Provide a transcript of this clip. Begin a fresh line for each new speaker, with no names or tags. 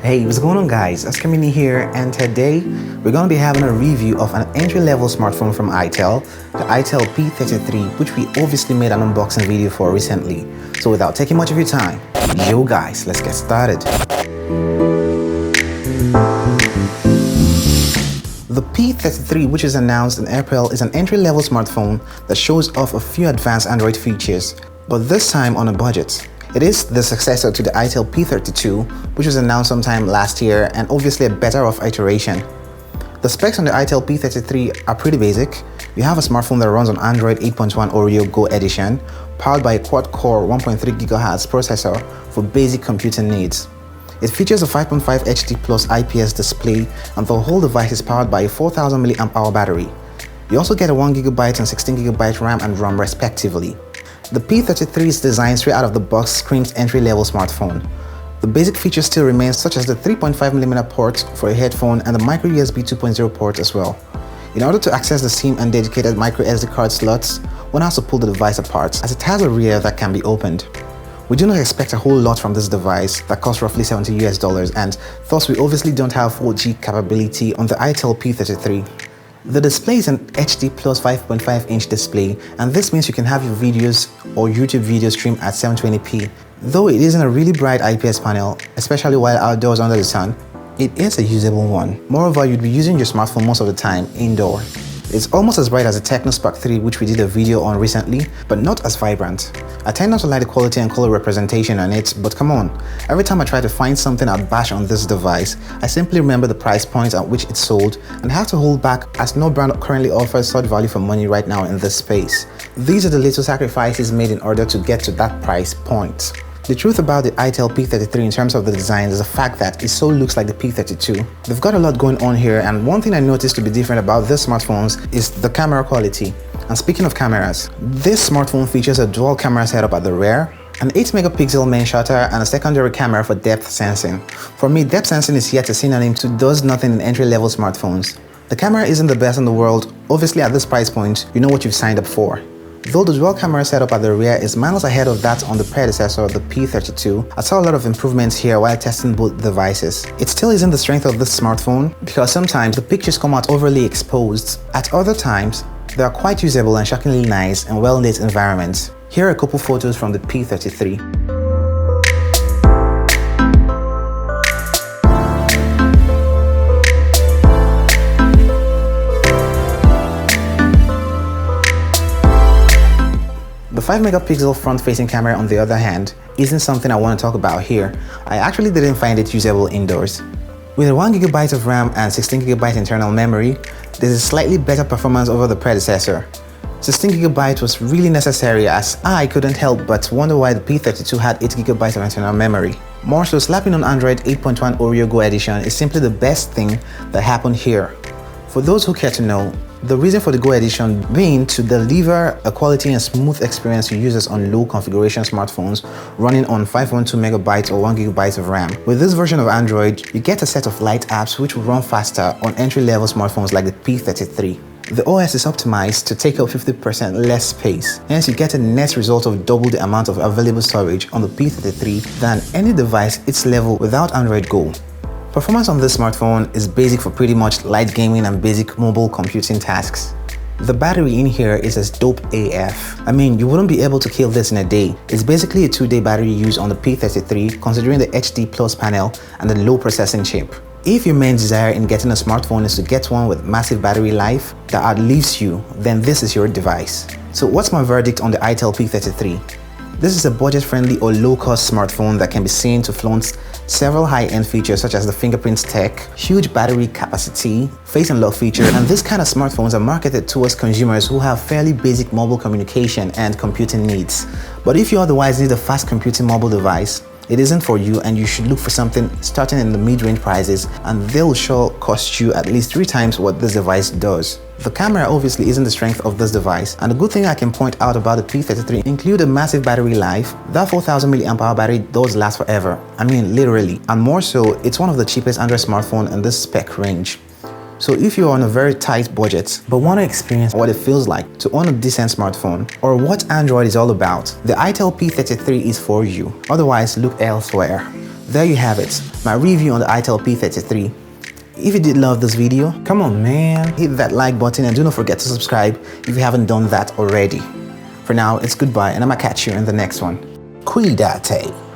Hey, what's going on guys? Oscarmini here, and today we're going to be having a review of an entry-level smartphone from itel, the itel P33, which we obviously made an unboxing video for recently. So without taking much of your time, yo guys, let's get started. The P33, which is announced in April, is an entry-level smartphone that shows off a few advanced Android features, but this time on a budget. It is the successor to the itel P32, which was announced sometime last year and obviously a better off iteration. The specs on the itel P33 are pretty basic. You have a smartphone that runs on Android 8.1 Oreo Go edition, powered by a quad-core 1.3 GHz processor for basic computing needs. It features a 5.5 HD Plus IPS display, and the whole device is powered by a 4000 mAh battery. You also get a 1GB and 16GB RAM and ROM respectively. The P33's design straight out of the box screams entry-level smartphone. The basic features still remain, such as the 3.5mm port for a headphone and the micro USB 2.0 port as well. In order to access the SIM and dedicated micro SD card slots, one has to pull the device apart, as it has a rear that can be opened. We do not expect a whole lot from this device that costs roughly $70 US, and thus we obviously don't have 4G capability on the itel P33. The display is an HD Plus 5.5-inch display, and this means you can have your videos or YouTube video stream at 720p. Though it isn't a really bright IPS panel, especially while outdoors under the sun, it is a usable one. Moreover, you'd be using your smartphone most of the time indoor. It's almost as bright as the Tecno Spark 3, which we did a video on recently, but not as vibrant. I tend not to like the quality and color representation on it, but come on, every time I try to find something I'd bash on this device, I simply remember the price point at which it's sold and have to hold back, as no brand currently offers such value for money right now in this space. These are the little sacrifices made in order to get to that price point. The truth about the itel P33 in terms of the design is the fact that it so looks like the P32. They've got a lot going on here, and one thing I noticed to be different about these smartphones is the camera quality. And speaking of cameras, this smartphone features a dual camera setup at the rear, an 8-megapixel main shutter, and a secondary camera for depth sensing. For me, depth sensing is yet a synonym to does nothing in entry-level smartphones. The camera isn't the best in the world. Obviously at this price point, you know what you've signed up for. Though the dual camera setup at the rear is miles ahead of that on the predecessor, the P32, I saw a lot of improvements here while testing both devices. It still isn't the strength of this smartphone, because sometimes the pictures come out overly exposed. At other times, they are quite usable and shockingly nice and well-lit environments. Here are a couple photos from the P33. The 5-megapixel front-facing camera, on the other hand, isn't something I want to talk about here. I actually didn't find it usable indoors. With a 1GB of RAM and 16GB internal memory, there's a slightly better performance over the predecessor. 16GB was really necessary, as I couldn't help but wonder why the P32 had 8GB of internal memory. More so, slapping on Android 8.1 Oreo Go edition is simply the best thing that happened here. For those who care to know, the reason for the Go edition being to deliver a quality and smooth experience to users on low configuration smartphones running on 512MB or 1GB of RAM. With this version of Android, you get a set of light apps which will run faster on entry-level smartphones like the P33. The OS is optimized to take up 50% less space, hence you get a net result of double the amount of available storage on the P33 than any device its level without Android Go. Performance on this smartphone is basic for pretty much light gaming and basic mobile computing tasks. The battery in here is as dope AF. I mean, you wouldn't be able to kill this in a day. It's basically a 2-day battery use on the P33, considering the HD Plus panel and the low processing chip. If your main desire in getting a smartphone is to get one with massive battery life that outlives you, then this is your device. So what's my verdict on the itel P33? This is a budget-friendly or low-cost smartphone that can be seen to flaunt several high-end features such as the fingerprint tech, huge battery capacity, face unlock feature, and this kind of smartphones are marketed towards consumers who have fairly basic mobile communication and computing needs. But if you otherwise need a fast computing mobile device, it isn't for you, and you should look for something starting in the mid-range prices, and they'll sure cost you at least 3 times what this device does. The camera obviously isn't the strength of this device, and the good thing I can point out about the P33 include a massive battery life. That 4000 mAh battery does last forever. I mean literally. And more so, it's one of the cheapest Android smartphones in this spec range. So if you're on a very tight budget but want to experience what it feels like to own a decent smartphone, or what Android is all about, the itel P33 is for you. Otherwise, look elsewhere. There you have it, my review on the itel P33. If you did love this video, come on man, hit that like button and do not forget to subscribe if you haven't done that already. For now, it's goodbye and I'ma catch you in the next one. Cuídate.